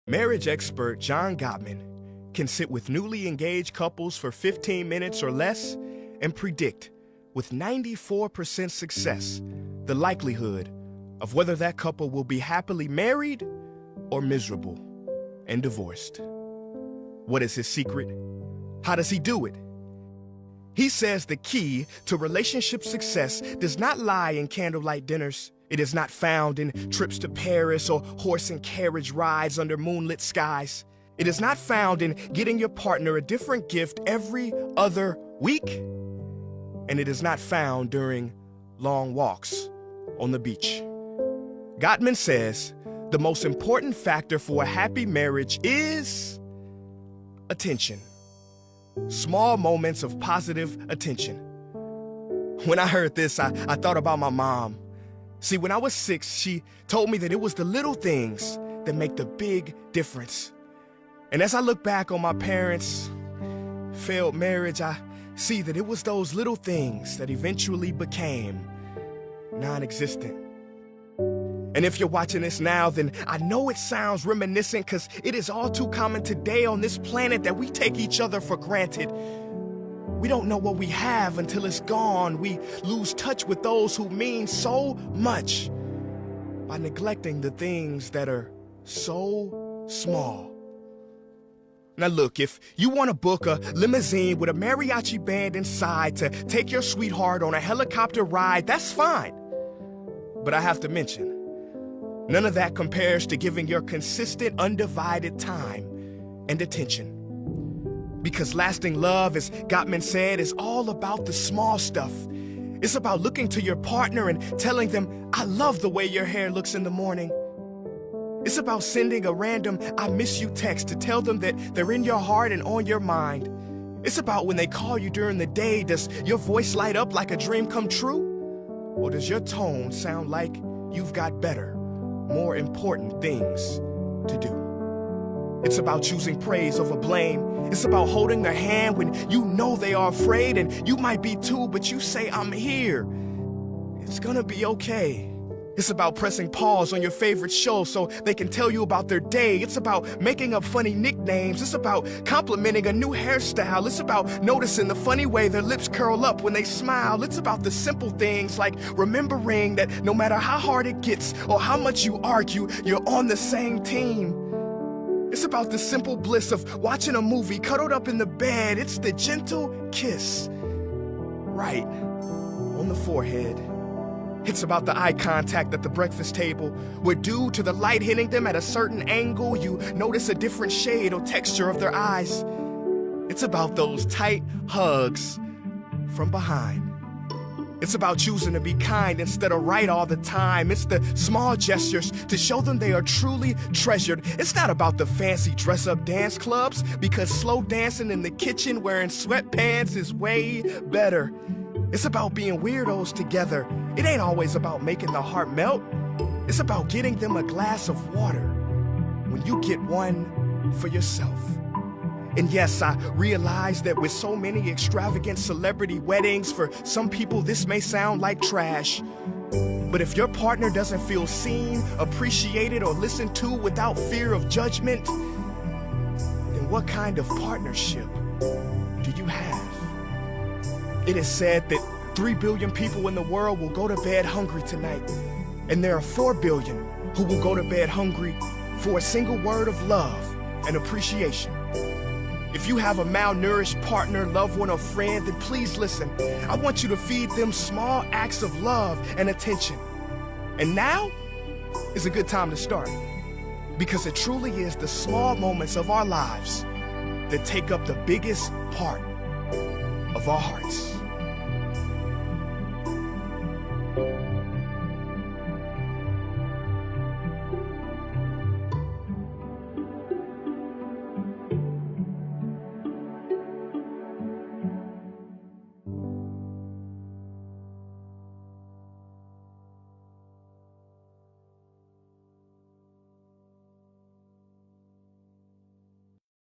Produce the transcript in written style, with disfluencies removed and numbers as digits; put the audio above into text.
Marriage expert John Gottman can sit with newly engaged couples for 15 minutes or less and predict with 94% success the likelihood of whether that couple will be happily married or miserable and divorced. What is his secret? How does he do it? He says the key to relationship success does not lie in candlelight dinners. It is not found in trips to Paris or horse and carriage rides under moonlit skies. It is not found in getting your partner a different gift every other week. And it is not found during long walks on the beach. Gottman says the most important factor for a happy marriage is attention. Small moments of positive attention. When I heard this, I thought about my mom. See, when I was 6, she told me that it was the little things that make the big difference. And as I look back on my parents' failed marriage, I see that it was those little things that eventually became non-existent. And if you're watching this now, then I know it sounds reminiscent because it is all too common today on this planet that we take each other for granted. We don't know what we have until it's gone. We lose touch with those who mean so much by neglecting the things that are so small. Now look, if you want to book a limousine with a mariachi band inside to take your sweetheart on a helicopter ride, that's fine. But I have to mention, none of that compares to giving your consistent, undivided time and attention. Because lasting love, as Gottman said, is all about the small stuff. It's about looking to your partner and telling them, I love the way your hair looks in the morning. It's about sending a random I miss you text to tell them that they're in your heart and on your mind. It's about when they call you during the day, does your voice light up like a dream come true? Or does your tone sound like you've got better, more important things to do? It's about choosing praise over blame. It's about holding their hand when you know they are afraid, and you might be too, but you say, I'm here. It's gonna be okay. It's about pressing pause on your favorite show so they can tell you about their day. It's about making up funny nicknames. It's about complimenting a new hairstyle. It's about noticing the funny way their lips curl up when they smile. It's about the simple things like remembering that no matter how hard it gets or how much you argue, you're on the same team. It's about the simple bliss of watching a movie cuddled up in the bed. It's the gentle kiss right on the forehead. It's about the eye contact at the breakfast table, where due to the light hitting them at a certain angle, you notice a different shade or texture of their eyes. It's about those tight hugs from behind. It's about choosing to be kind instead of right all the time. It's the small gestures to show them they are truly treasured. It's not about the fancy dress-up dance clubs, because slow dancing in the kitchen wearing sweatpants is way better. It's about being weirdos together. It ain't always about making the heart melt. It's about getting them a glass of water when you get one for yourself. And yes, I realize that with so many extravagant celebrity weddings, for some people this may sound like trash. But if your partner doesn't feel seen, appreciated, or listened to without fear of judgment, then what kind of partnership do you have? It is said that 3 billion people in the world will go to bed hungry tonight. And there are 4 billion who will go to bed hungry for a single word of love and appreciation. If you have a malnourished partner, loved one, or friend, then please listen. I want you to feed them small acts of love and attention. And now is a good time to start, because it truly is the small moments of our lives that take up the biggest part of our hearts.